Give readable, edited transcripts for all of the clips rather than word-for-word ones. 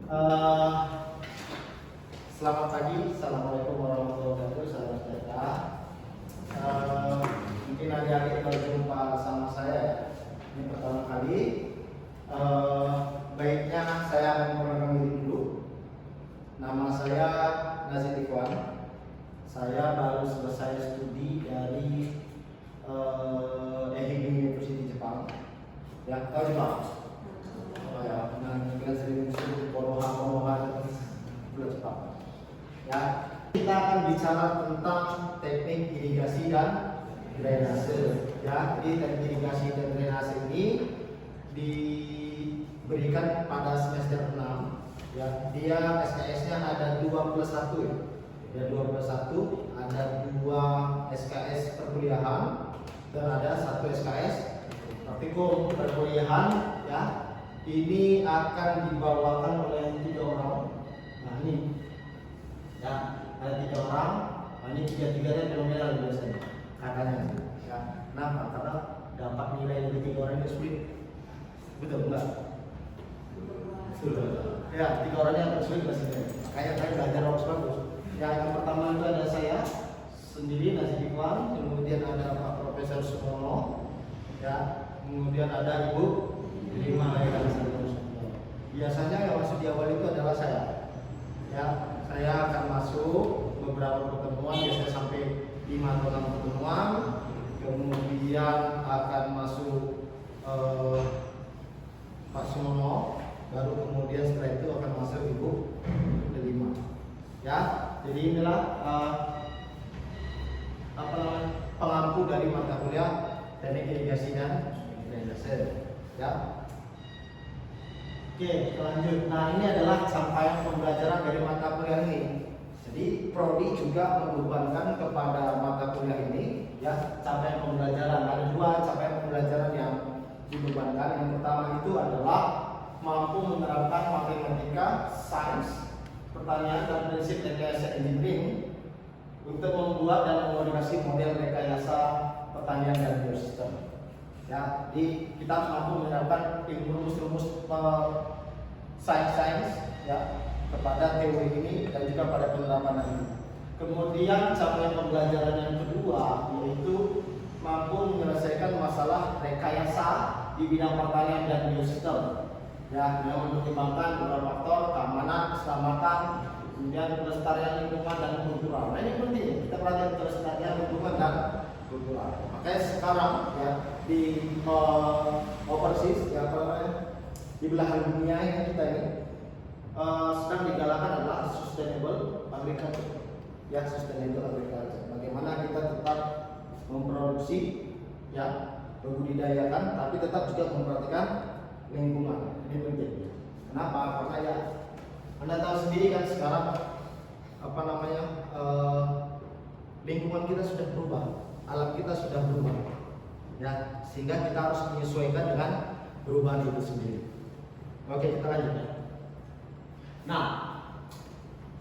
Eh, Selamat pagi, assalamualaikum warahmatullahi wabarakatuh, salam sejahtera. Mungkin adik-adik berjumpa sama saya ini pertama kali. Baiknya saya akan mengenalkan diri dulu. Nama saya Nazid Ikhwan. Saya baru selesai studi dari Ehime University Jepang. Ya, tahu Jepang? Oh ya, kita sering disebut Konoha bulan Jepang. Ya, kita akan bicara tentang teknik irigasi dan drainase. Ya, jadi teknik irigasi dan drainase ini diberikan pada semester 6. Ya, dia SKS-nya ada 2+1 ya. Ada 2+1, ada 2 SKS perkuliahan dan ada 1 SKS praktikum perkuliahan. Ya, ini akan dibawakan oleh 3 orang. Nah ini, ya ada 3 orang. Nah, ini 3-3-nya fenomenal biasanya katanya. Ya, kenapa? Karena dapat nilai dari 3 orang itu sulit. Betul enggak? Betul. Ya, 3 orangnya agak sulit pastinya. Kayak saya belajar bagus. Ya, yang pertama itu ada saya sendiri Nazid Ikhwan, kemudian ada Pak Profesor Sumono, ya, kemudian ada Ibu Rima. Biasanya yang masuk di awal itu adalah saya. Ya, saya akan masuk beberapa pertemuan, biasanya sampai 5 atau 6 pertemuan. Kemudian akan masuk Pak Sumono, baru kemudian setelah itu akan masuk Ibu Delima. Ya, jadi inilah pengampu dari mata kuliah teknik irigasi dan drainase. Ya. Oke, lanjut. Nah, ini adalah capaian pembelajaran dari mata kuliah ini. Jadi, prodi juga membebankan kepada mata kuliah ini, ya, capaian pembelajaran. Ada 2 capaian pembelajaran yang dibebankan. Yang pertama itu adalah mampu menerapkan matematika, sains, pertanian dan prinsip rekayasa engineering untuk membuat dan memodifikasi model rekayasa pertanian dan biosistem. Ya, jadi kita mampu menerapkan rumus-rumus sains ya kepada teori ini dan juga pada penerapan ini. Kemudian capaian pembelajaran yang kedua yaitu mampu menyelesaikan masalah rekayasa di bidang pertanian dan biosistem. Ya, dengan mempertimbangkan beberapa faktor keamanan, keselamatan, kemudian pelestarian lingkungan dan kultural. Nah, ini penting kita perhatikan pelestarian lingkungan dan kultural. Makanya sekarang ya di overseas ya di belahan dunia yang kita ini sedang digalakan adalah sustainable agriculture. Ya, sustainable agriculture. Bagaimana kita tetap memproduksi ya, membudidayakan tapi tetap juga memperhatikan lingkungan. Ini penting. Kenapa? Karena ya Anda tahu sendiri kan sekarang lingkungan kita sudah berubah, alam kita sudah berubah, ya, sehingga kita harus menyesuaikan dengan perubahan itu sendiri. Oke, kita lanjut. Nah,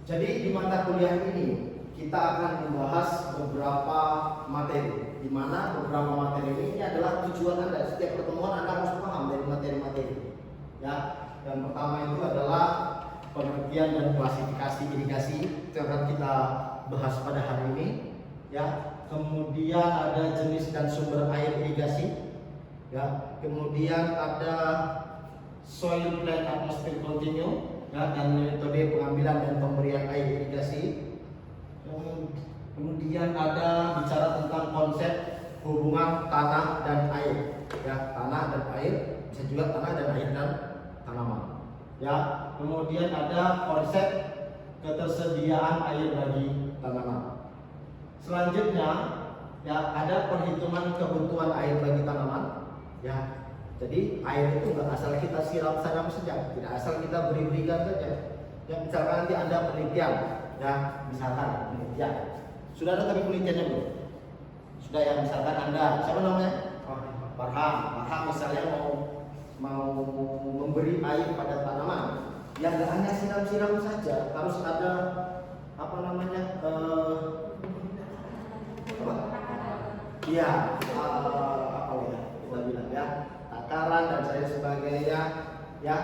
jadi di mata kuliah ini kita akan membahas beberapa materi, di mana beberapa materi ini adalah tujuan Anda. Setiap pertemuan Anda harus paham dari materi-materi. Ya, yang pertama itu adalah pengertian dan klasifikasi irigasi, itu akan kita bahas pada hari ini. Ya, kemudian ada jenis dan sumber air irigasi. Ya, kemudian ada soil plant atmosphere continue, ya, dan metode pengambilan dan pemberian air irigasi. Kemudian ada bicara tentang konsep hubungan tanah dan air, ya, tanah dan air, bisa juga tanah dan air dan tanaman. Ya, kemudian ada konsep ketersediaan air bagi tanaman. Selanjutnya, ya, ada perhitungan kebutuhan air bagi tanaman. Ya, jadi air itu nggak asal kita siram saja, tidak asal kita berikan saja. Ya, misalkan nanti Anda penelitian, ya, misalkan penelitian. Sudah ada tapi penelitiannya belum? Sudah ya, misalkan Anda, siapa namanya? Farham misalnya mau memberi air pada tanaman, ya nggak hanya siram-siram saja, harus ada iya, kita bilang ya, takaran dan sebagainya, ya,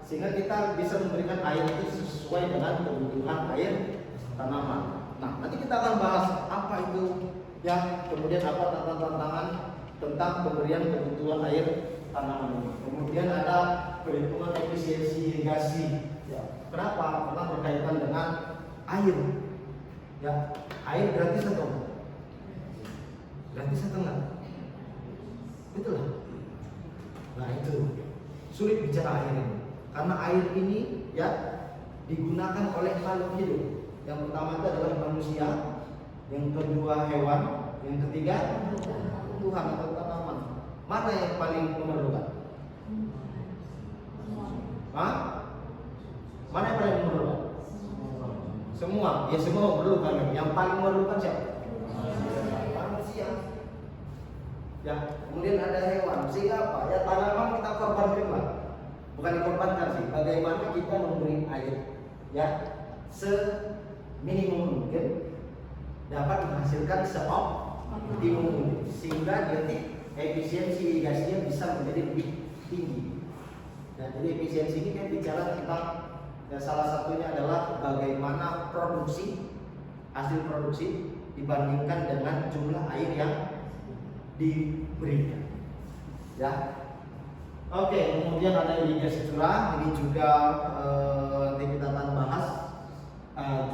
sehingga kita bisa memberikan air itu sesuai dengan kebutuhan air tanaman. Nah, nanti kita akan bahas apa itu ya, kemudian apa tantangan tentang pemberian kebutuhan air tanaman ini. Kemudian ada perhitungan efisiensi irigasi. Ya, kenapa? Karena berkaitan dengan air. Ya, air gratis atau enggak? Gratis atau enggak? Betul lah. Nah, itu sulit bicara air ini. Karena air ini ya digunakan oleh makhluk hidup. Yang pertama itu adalah manusia, yang kedua hewan, yang ketiga Tuhan atau tanaman. Mana yang paling memerlukan? Hah? Mana yang paling memerlukan? Semua. Ya semua memerlukan. Yang paling memerlukan siapa? Manusia. Ya, kemudian ada hewan. Sehingga apa? Ya tanaman kita korbankan lah. Bukan dikorbankan sih. Bagaimana kita memberi air ya seminimum mungkin dapat menghasilkan seoptimum mungkin, sehingga nanti efisiensi irigasinya bisa menjadi lebih tinggi. Nah, jadi efisiensi ini kan bicara tentang ya, salah satunya adalah bagaimana produksi, hasil produksi dibandingkan dengan jumlah air yang diberikan. Ya. Oke, kemudian ada irigasi curah, ini juga nanti kita akan bahas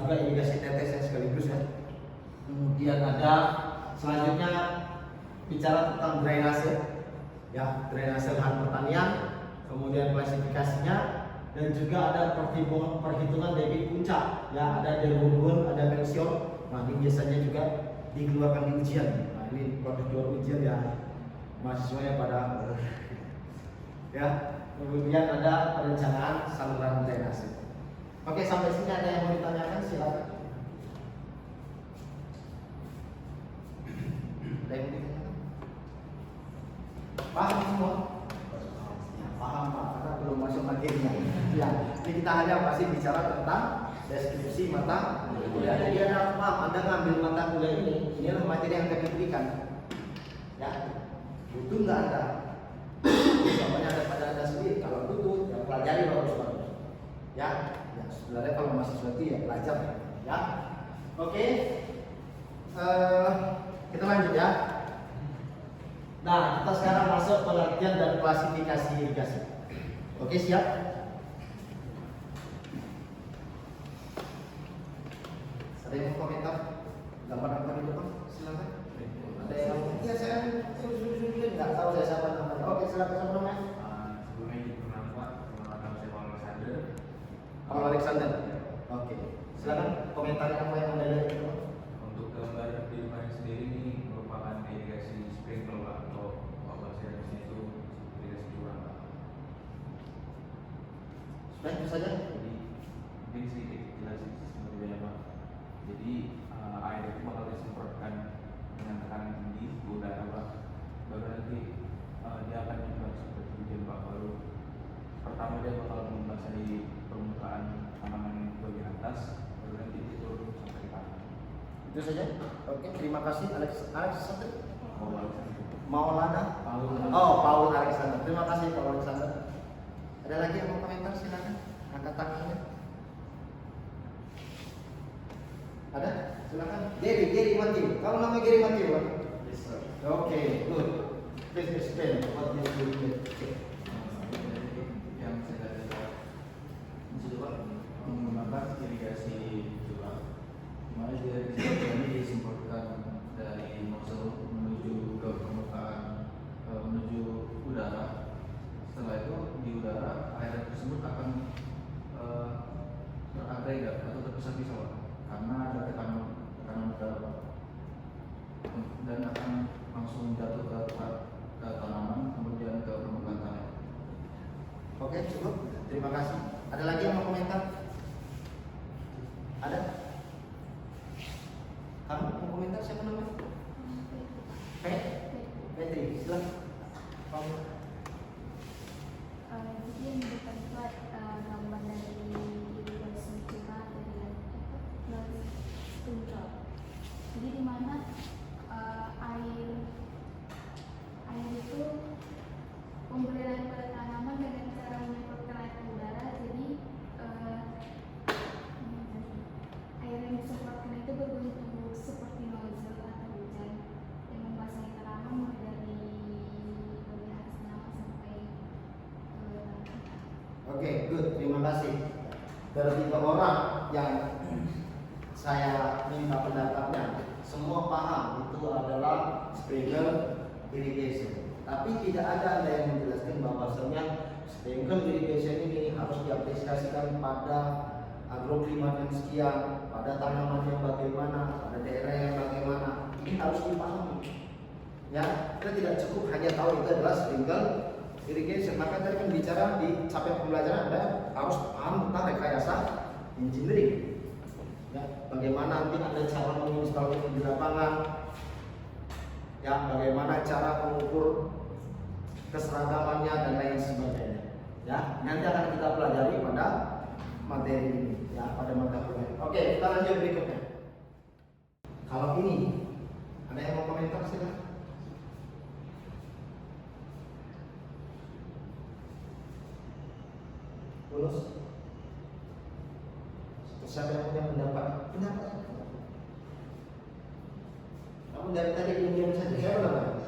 juga irigasi tetes yang sekaligus ya. Kemudian ada selanjutnya bicara tentang drainase, ya drainase lahan pertanian, kemudian klasifikasinya, dan juga ada perhitungan debit puncak, ya ada derbun, ada pensiun. Nah ini biasanya juga dikeluarkan di ujian. Nah ini produk keluar ujian ya mahasiswanya pada ya. Kemudian ada perencanaan saluran drainase. Oke, sampai sini ada yang mau ditanyakan, silakan. Ada yang mau ditanyakan? Paham semua? Ya, paham Pak, karena belum masuk akhirnya. Ya, ini kita hanya masih bicara tentang deskripsi mata kuliah. Jadi ada paham, Anda ngambil mata kuliah ini adalah materi yang akan diberikan. Ya, butuh nggak Anda? Contohnya ada pada Anda sendiri. Kalau butuh, ya pelajari bagus-bagus. Ya, sebenarnya kalau mahasiswa itu ya belajar. Ya, oke. Kita lanjut ya. Nah, kita sekarang masuk pengertian dan klasifikasi irigasi. Oke, siap? Ada yang mau komentar? Gambar-gambar itu Pak, silakan. Ada yang iya saya nggak tahu saya siapa namanya. Oke, silakan siapa namanya? Sebelumnya perkenalkan Pak, perkenalkan saya Paul Alexander. Paul Alexander. Oke, silakan komentar apa yang Anda lihat itu Pak. Untuk gambar di depan sendiri ini merupakan irigasi sprinkler Pak, atau bahasa Indonesia itu irigasi curah Pak. Sudah itu saja. Jadi mungkin sedikit jelasin sebenarnya Pak. Jadi air itu bakal disemprotkan dengan tekanan tinggi ke udara Pak. Baru nanti dia akan nyebar seperti hujan Pak. Baru pertama dia bakal membasahi permukaan tanaman yang bagian atas, baru nanti dia turun sampai ke tanah. Itu saja. Oke, terima kasih Alexander. Maulana. Oh, Paul Alexander. Terima kasih Paul Alexander. Ada lagi yang mau komentar? Silakan. Angkat tangannya. Ada? Silakan. Gary Matthew. Kamu namanya Gary Matthew, Pak? Yes, sir. Oke, good. Please explain what you do here. Yang saya lihat di situ Pak, menggunakan irigasi curah, dimana irigasi ini disemprotkan dari nozzle menuju ke permukaan, menuju udara. Setelah itu di udara air tersebut akan teragregat atau terpisah-pisah Pak, karena ada tekanan udara Pak, dan akan langsung jatuh ke tanaman, kemudian ke permukaan tanah. Oke, cukup. Terima kasih. Ada lagi yang mau komentar? Ada? Kamu mau komentar siapa namanya? Petri, silakan. Kamu. Jadi yang depan itu gambar dari irigasi curah dari sprinkler. Jadi di mana air itu pemberian air pada tanaman dengan cara menyemprotkan air ke udara terima kasih. Dari 3 orang yang saya minta pendapatnya, semua paham itu adalah sprinkler irrigation. Tapi tidak ada yang menjelaskan bahwasanya sprinkler irrigation ini harus diaplikasikan pada agroklimat yang sekian, pada tanaman yang bagaimana, pada daerah yang bagaimana. Ini harus dipahami. Ya, kita tidak cukup hanya tahu itu adalah sprinkler irrigation. Maka tadi kan bicara di capaian pembelajaran Anda harus paham tentang rekayasa engineering. Ya, bagaimana nanti Anda cara menginstal ini di lapangan. Ya, bagaimana cara mengukur keseragamannya dan lain sebagainya. Ya, nanti akan kita pelajari pada materi ini, ya, pada mata kuliah. Oke, kita lanjut berikutnya. Kalau ini ada yang mau komentar silakan. Lulus. Siapa yang punya pendapat? Pendapat. Kamu dari tadi diam saja. Siapa namanya?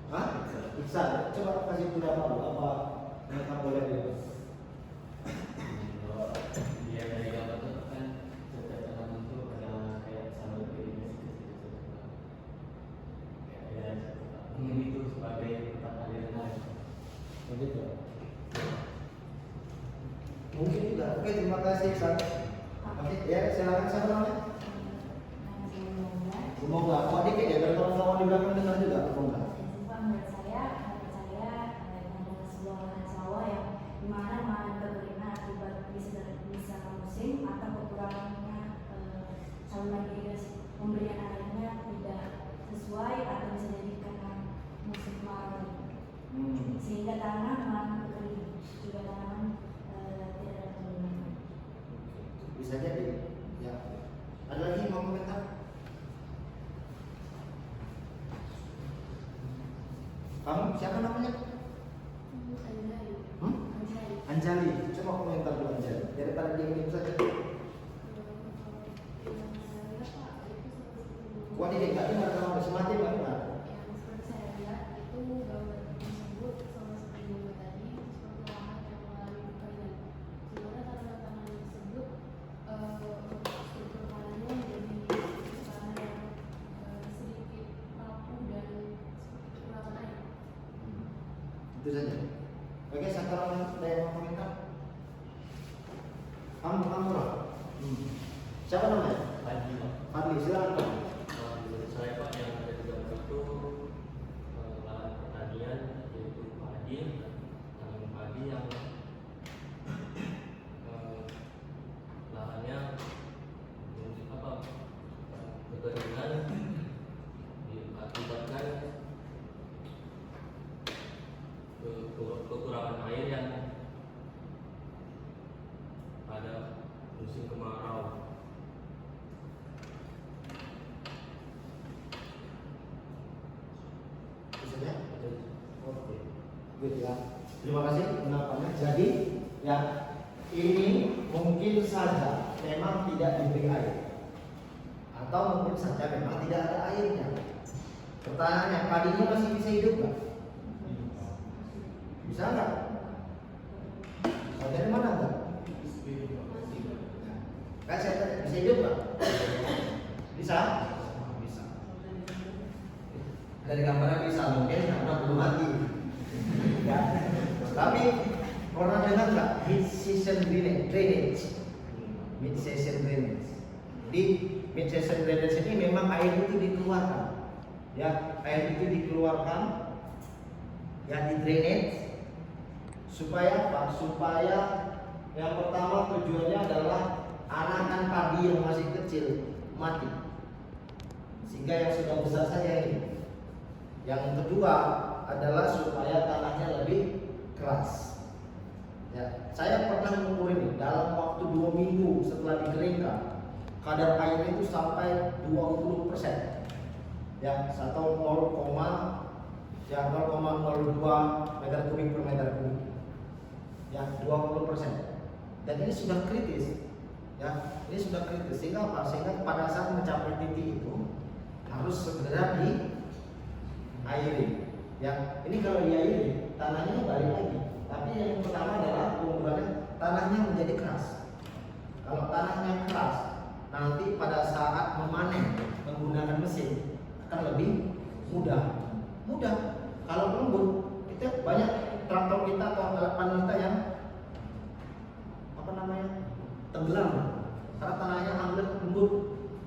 Hah? Iksan. Coba kasih pendapat apa yang kamu boleh lihat. Dia dari gambar itu kan setiap tanaman itu ada kayak sama begini kayak mungkin itu sebagai tempat aliran air. Begitu. Mungkin juga. Oke, terima kasih Iksan. Oke, ya silakan siapa namanya? Semoga. Oh, dikit ya, biar kawan-kawan di belakang dengar juga. Semoga. Menurut saya ada sebuah lahan sawah yang dimana lahan berkeringat akibat bisa musim atau kekurangannya saluran irigasi pemberian airnya tidak sesuai atau bisa jadi karena musim kemarau sehingga tanah malah berkering juga tanaman tidak ada pemberian. Bisa jadi. Ya. Ada lagi yang mau komentar? Kamu siapa namanya? Anjali. Coba komentar dulu Anjali. Daripada diam saja. Wah, ini enggak dengar sama semati enggak dengar. Yang seperti saya lihat itu gambar tersebut sama seperti gambar tadi seperti lahan yang mengalami kekeringan. Sebenarnya tanaman-tanaman tersebut struktur tanahnya menjadi tanah yang sedikit rapuh dan seperti kekurangan air. Itu saja. Oke, satu orang ada yang mau komentar? Kamu lah. Siapa namanya? Padi Pak. Fadli, silakan Pak. Menurut saya Pak yang ada di gambar itu lahan pertanian yaitu padi, tanam padi yang lahannya mungkin apa kekeringan diakibatkan kekurangan air yang pada musim kemarau. Bisa ya? Oke. Good ya. Terima kasih pendapatnya. Jadi, ya ini mungkin saja memang tidak diberi air. Atau mungkin saja memang tidak ada airnya. Pertanyaannya, padinya masih bisa hidup nggak? Bisa nggak? Bisa dari mana nggak? Kan saya tanya, bisa hidup nggak? Bisa? Bisa. Dari gambarnya bisa, mungkin karena belum mati. Ya. Tapi pernah dengar nggak mid season drainage? Mid season drainage. Di mid season drainage ini memang air itu dikeluarkan. Ya, air itu dikeluarkan ya di drainage supaya apa? Supaya yang pertama tujuannya adalah anakan padi yang masih kecil mati, sehingga yang sudah besar saja ini. Yang kedua adalah supaya tanahnya lebih keras. Ya, saya pernah mengukur ini dalam waktu 2 minggu setelah dikeringkan, kadar air itu sampai 20%. Ya, atau 0,02 meter kubik per meter kubik. Ya, 20%. Dan ini sudah kritis. Ya, ini sudah kritis. Sehingga apa? Sehingga pada saat mencapai titik itu harus segera diairi. Ya, ini kalau diairi tanahnya balik lagi. Tapi yang pertama adalah penggunaannya tanahnya menjadi keras. Kalau tanahnya keras, nanti pada saat memanen menggunakan mesin akan lebih mudah. Kalau lembut, kita banyak traktor kita atau alat panen kita yang tenggelam karena tanahnya lembut.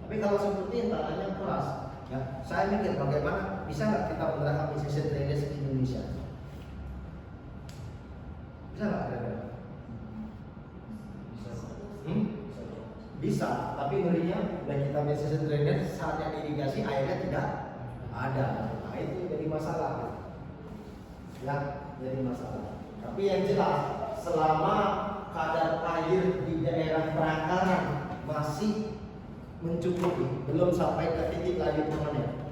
Tapi kalau seperti yang tanahnya keras, ya saya mikir bagaimana bisa nggak kita menerapkan precision drainage di Indonesia? Bisa nggak kira-kira? Bisa, tapi ngerinya dan kita precision drainage saatnya irigasi airnya tidak ada. Nah itu jadi masalah. Ya, jadi masalah. Tapi yang jelas selama kadar air di daerah perakaran masih mencukupi, belum sampai ke titik lanjut panen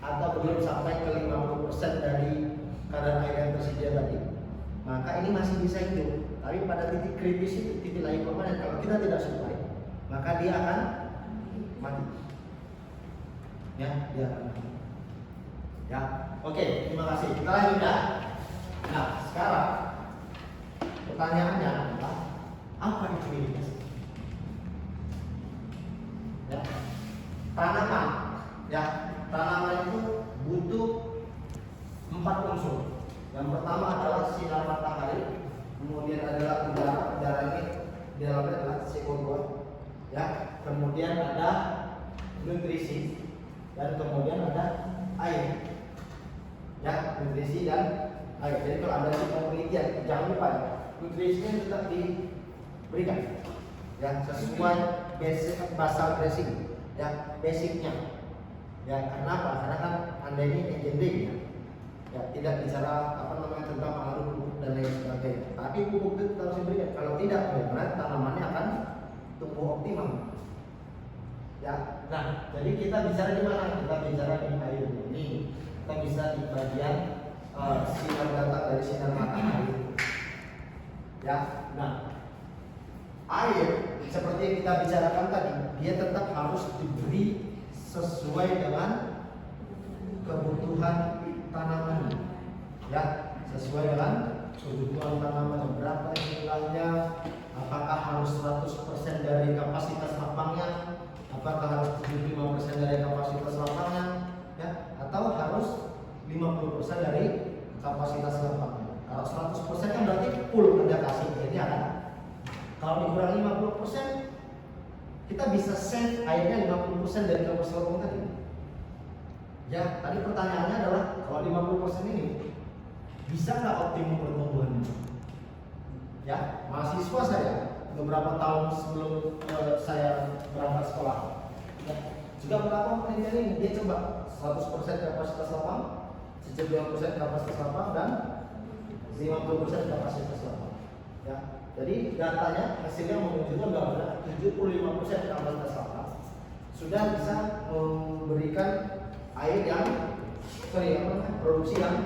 atau belum sampai ke 50% dari kadar air yang tersedia tadi, maka ini masih bisa hidup. Tapi pada titik kritis itu, titik lanjut panen, kalau kita tidak supply, maka dia akan mati. Ya, dia akan mati. Ya, oke, terima kasih. Kita lanjut ya. Nah, sekarang pertanyaannya adalah apa itu irigasi? Ya, tanaman, ya tanaman itu butuh 4 unsur. Yang pertama adalah sinar matahari, kemudian adalah udara ini di dalamnya adalah CO2, ya, kemudian ada nutrisi dan kemudian ada air, ya, nutrisi dan air. Jadi kalau Anda mau penelitian, jangan lupa ya, nutrisinya tetap diberikan, ya, sesuai basic basal dressing, ya, basicnya, ya. Karena apa? Karena kan Anda ini engineering, ya, tidak bicara tentang pengaruh pupuk dan lain sebagainya. Tapi pupuk itu harus diberikan. Kalau tidak, bagaimana tanamannya akan tumbuh optimal, ya. Nah, jadi kita bicara di mana? Kita bicara di air ini. Kita bisa di bagian sinar datang dari sinar matahari, ya. Nah, air seperti yang kita bicarakan tadi, dia tetap harus diberi sesuai dengan kebutuhan tanaman, ya, sesuai dengan kebutuhan tanaman. Berapa jumlahnya? Apakah harus 100% dari kapasitas lapangnya? Apakah harus 75% dari kapasitas lapangnya? Ya, atau harus 50% dari kapasitas lapangnya? Kalau 100% kan berarti full Anda kasih airnya kan? Kalau dikurangi 50%, kita bisa save airnya 50% dari kapasitas lapang tadi. Ya, tadi pertanyaannya adalah kalau 50% ini bisa nggak optimum pertumbuhannya? Ya, mahasiswa saya beberapa tahun sebelum saya berangkat sekolah, ya, juga melakukan penelitian ini. Dia coba 100% kapasitas lapang, 75% kapasitas lapang, dan 50% kapasitas lapang. Ya, jadi datanya hasilnya menunjukkan bahwa 75% kapasitas lapang sudah bisa memberikan air yang produksi yang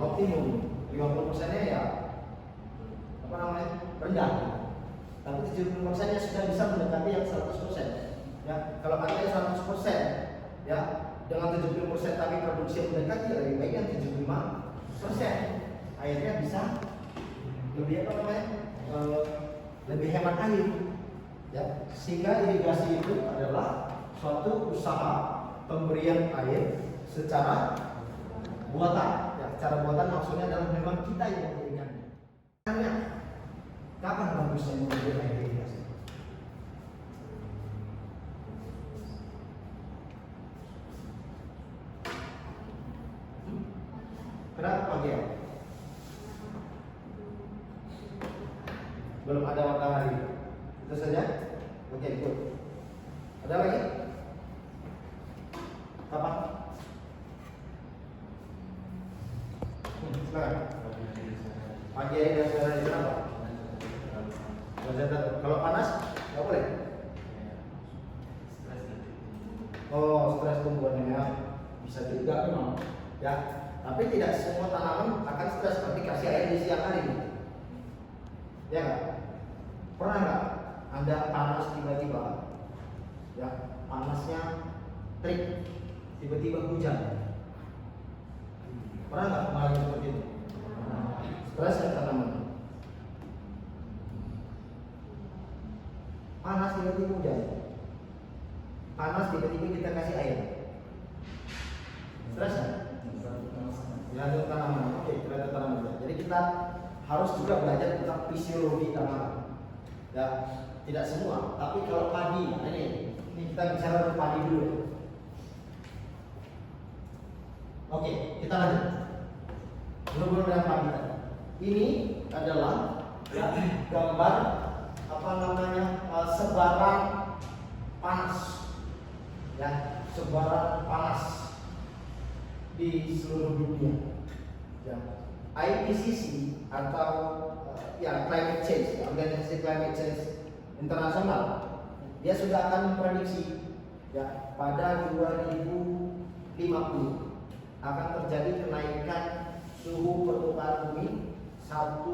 optimum. 50%-nya ya rendah. Tapi 70%-nya sudah bisa mendekati yang 100%. Ya, kalau katanya 100%, ya, dengan 70% tapi produksi yang mendekati, lebih baik yang 75%. Airnya bisa lebih lebih hemat air. Ya, sehingga irigasi itu adalah suatu usaha pemberian air secara buatan. Ya, cara buatan maksudnya adalah memang kita yang memberikannya. Tanya, kapan bagusnya memberikan air irigasi? Kenapa pagi ya? Belum ada matahari. Itu saja? Oke, good. Ada lagi? Apa? Silakan. Pagi hari dan sore hari kenapa? Kalau panas nggak boleh. Oh, stres tumbuhannya ya. Bisa juga memang. Ya, tapi tidak semua tanaman akan stres seperti kasih air di siang hari. Ya nggak? Pernah nggak Anda panas tiba-tiba? Ya, panasnya terik, tiba-tiba hujan. Pernah nggak mengalami seperti itu? Stres ya tanaman. panas tiba-tiba hujan, panas tiba-tiba kita kasih air, stres kan? Tergantung tanaman. Oke, tergantung tanaman. Jadi kita harus juga belajar tentang fisiologi tanaman. Ya, tidak semua. Tapi kalau padi, nah ini kita bicara tentang padi dulu. Oke, kita lanjut. Belum dengan padi tadi. Ini adalah ya, gambar apa namanya sebaran panas. Ya, sebaran panas di seluruh dunia. Ya. IPCC atau ya climate change, organisasi climate change internasional, dia sudah akan memprediksi ya pada 2050 akan terjadi kenaikan suhu permukaan bumi 1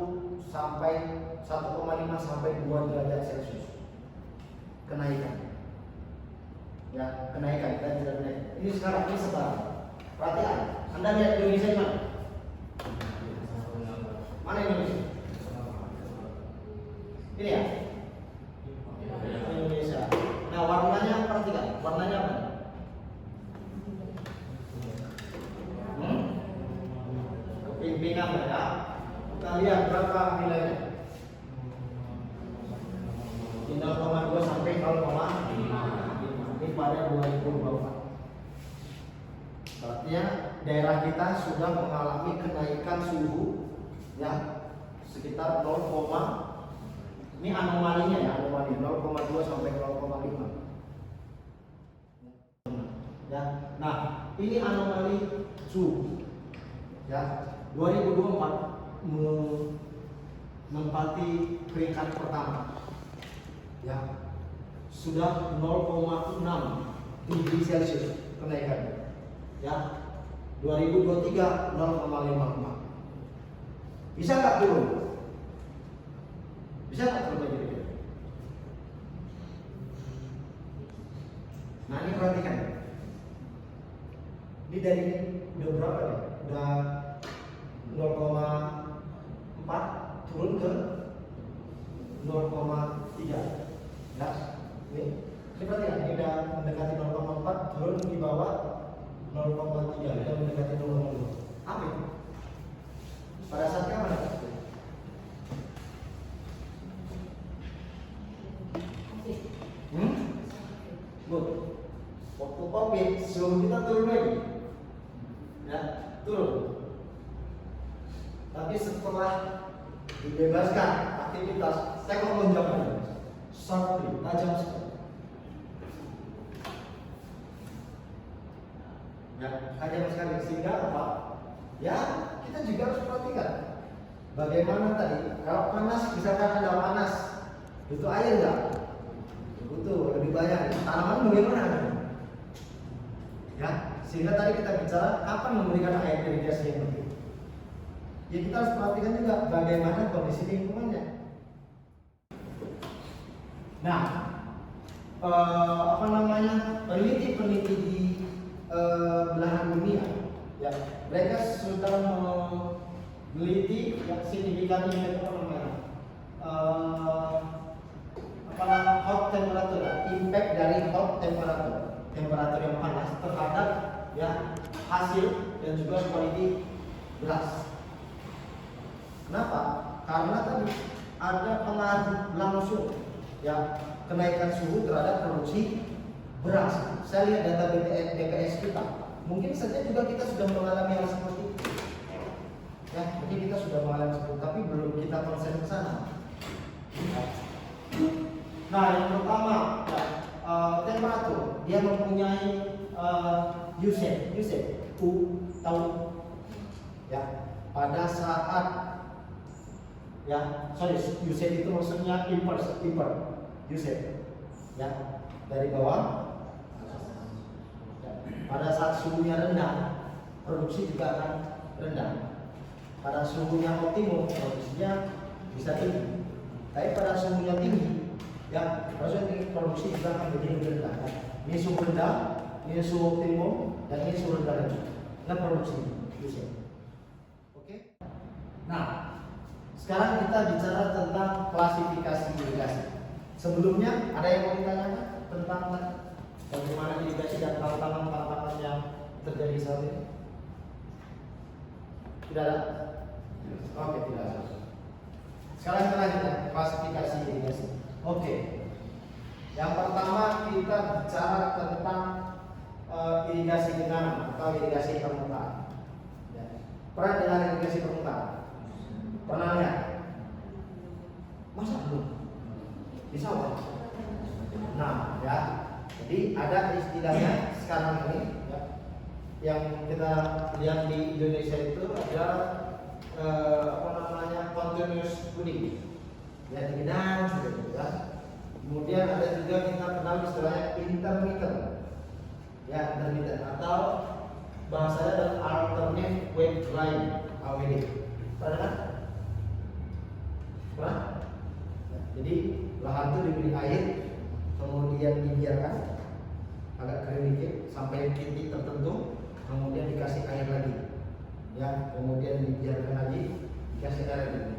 sampai 1,5 sampai 2 derajat Celcius. Kenaikan. Ya, kenaikan kita tidak naik. Ini sekarang ini sebarang. Perhatian, Anda lihat Indonesia di mana? Mana Indonesia? Ini ya? Indonesia. Nah, warnanya perhatikan, warnanya apa? Kepimpinan ya. Kita lihat berapa nilainya? 0,2 sampai 0,5. Ini pada 2024. Artinya daerah kita sudah mengalami kenaikan suhu ya sekitar 0, ini anomalinya ya, anomali 0,2 sampai 0,5 ya. Nah, ini anomali suhu ya. 2024 menempati peringkat pertama ya, sudah 0,6 degree Celcius kenaikan ya. 2023 0,55. Bisa nggak turun? Bisa nggak turun lagi? Nah, ini perhatikan. Ini dari udah berapa nih? Udah 0,4 turun ke 0,3 ya. Ini perhatikan, ini udah mendekati 0,4 turun di bawah 0,3, udah mendekati 0,2. Apa itu? Pada saat kapan? Good. Waktu COVID, suhu kita turun lagi, ya turun. Tapi setelah dibebaskan aktivitas, saya mau melonjakkan, sharply, tajam sekali. Ya, tajam sekali sehingga apa? Ya, kita juga harus perhatikan bagaimana tadi kalau panas, misalkan ada panas, butuh air nggak? Butuh lebih banyak. Tanaman bagaimana? Ya, sehingga tadi kita bicara kapan memberikan air irigasi yang penting. Ya, kita harus perhatikan juga bagaimana kondisi lingkungannya. Nah, apa namanya peneliti-peneliti di belahan dunia ya, mereka sudah meneliti yang signifikan hot temperature, impact dari hot temperature, temperatur yang panas terhadap ya hasil dan juga kualitas beras. Kenapa? Karena tadi ada pengaruh langsung ya kenaikan suhu terhadap produksi beras. Saya lihat data BPS kita, mungkin saja juga kita sudah mengalami hal seperti itu. Ya, mungkin kita sudah mengalami seperti itu, tapi belum kita konsen ke sana. Nah, yang pertama, ya, temperatur, dia mempunyai usage, tahu? Ya, pada saat ya, usage itu maksudnya import, usage, ya, dari bawah. Pada saat suhunya rendah, produksi juga akan rendah. Pada suhunya optimum, produksinya bisa tinggi. Tapi pada suhunya tinggi, ya produksi juga akan menjadi rendah. Ini suhu rendah, ini suhu optimum, dan ini suhu rendah lagi. Nah, produksi bisa. Oke. Nah, sekarang kita bicara tentang klasifikasi irigasi. Sebelumnya ada yang mau ditanyakan tentang bagaimana irigasi dan tantangan yang terjadi saat ini? Tidak ada? Oke, tidak ada. Sekarang kita lanjutkan klasifikasi irigasi. Oke. Yang pertama kita bicara tentang irigasi genangan atau irigasi permukaan. Ya. Pernah dengar irigasi permukaan? Pernah lihat? Masa belum? Di sawah. Nah, ya. Jadi ada istilahnya sekarang ini ya, yang kita lihat di Indonesia itu ada continuous flooding. Ya, di genang seperti itu ya. Kemudian ada juga kita kenal istilahnya intermittent. Ya, intermittent atau bahasanya adalah alternate wet drying (AWD). Pernah kan? Pernah? Ya, jadi lahan itu diberi air, kemudian dibiarkan agak kering dikit sampai titik tertentu, kemudian dikasih air lagi. Ya, kemudian dibiarkan lagi, dikasih air lagi.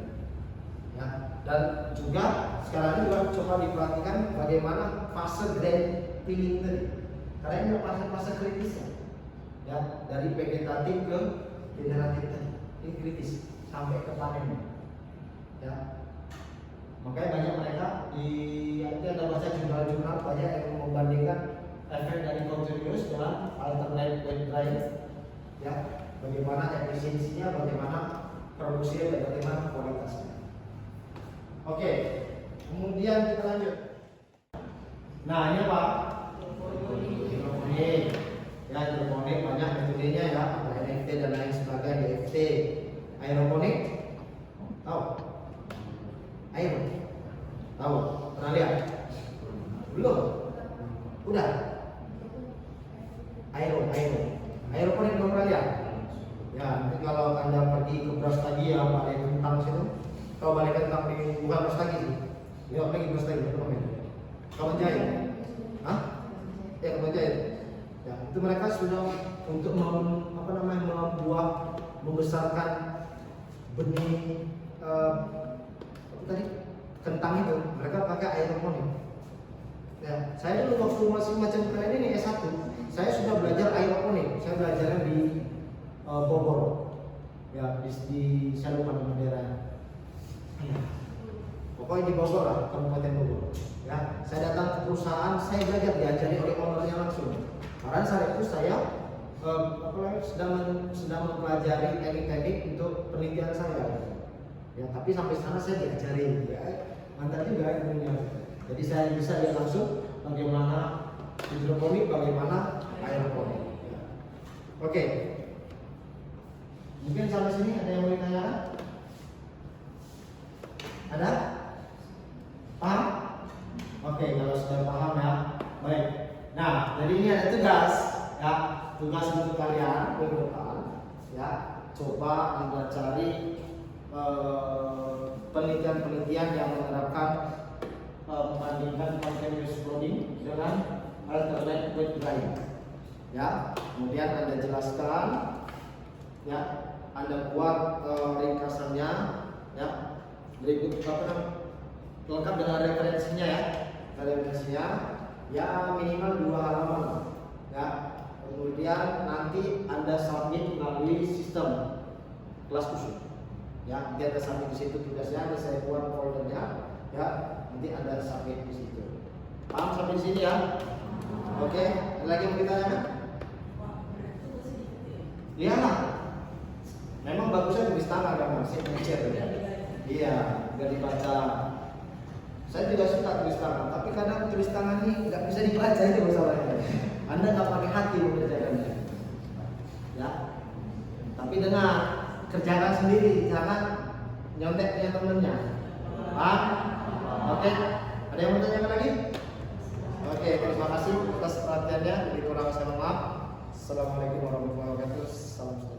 Ya, dan juga sekarang juga coba diperhatikan bagaimana fase grain peeling tadi. Karena ini fase kritisnya. Ya, dari vegetatif ke generatif tadi. Ini kritis sampai ke panen. Ya. Makanya banyak mereka di ada baca jurnal-jurnal banyak yang membandingkan efek dari continuous dengan alternate wet drying. Ya, bagaimana efisiensinya, bagaimana produksinya, dan bagaimana kualitasnya. Oke, kemudian kita lanjut. Nah, ini apa? Hidroponik. Ya, hidroponik banyak metodenya ya, ada NFT dan lain sebagainya. DFT, aeroponik, tahu? Air, tahu? Pernah lihat? Belum? Udah? Aeroponik belum pernah lihat? Ya, nanti kalau Anda pergi ke Brastagi ya, Balai Kentang situ. Kalau Balai Kentang di bukan Brastagi sih. Ya, lagi Brastagi apa namanya? Kabanjaya. Hah? Ya, Kabanjaya. Ya, itu mereka sudah untuk membuat membesarkan benih tadi kentang itu mereka pakai aeroponik. Ya, saya dulu waktu masih macam kalian ini S1, saya sudah belajar aeroponik. Saya belajarnya di Bogor. Ya, di saya lupa nama daerahnya. Ya. Pokoknya di Bogor lah, Kabupaten Bogor. Ya, saya datang ke perusahaan, saya belajar diajari oleh ownernya langsung. Karena saat itu saya sedang mempelajari teknik-teknik untuk penelitian saya. Ya, tapi sampai sana saya diajari, ya, mantap juga ilmunya. Jadi saya bisa lihat langsung bagaimana hidroponik, bagaimana aeroponik. Ya. Oke, mungkin sampai sini ada yang mau ditanyakan? Ada? Paham? Oke, kalau sudah paham ya, baik. Nah, jadi ini ada tugas, ya, tugas untuk kalian minggu depan, ya, coba Anda cari penelitian-penelitian yang menerapkan membandingkan continuous flooding dengan alternate wet drying. Ya, kemudian Anda jelaskan, ya, Anda buat ringkasannya, ya, berikut lengkap dengan referensinya ya, ya minimal 2 halaman, ya. Kemudian nanti Anda submit melalui sistem kelas khusus. Ya, nanti ada submit di situ tugasnya, ada saya buat foldernya, ya, nanti Anda submit di situ. Paham sampai di sini ya? Oke, ada lagi yang kita tanyakan? Iya lah. Memang bagusnya tulis tangan kan, signature ya. Iya, biar dibaca. Saya juga suka tulis tangan, tapi kadang tulis tangan ini nggak bisa dibaca, itu masalahnya. Anda nggak pakai hati mengerjakannya. Ya, tapi dengar. Kerjakan sendiri, jangan nyontek temennya. Paham? Oke, ada yang mau tanyakan lagi? Oke, terima kasih atas perhatiannya. Lebih kurang saya mohon maaf. Assalamualaikum warahmatullahi wabarakatuh. Salam sejahtera.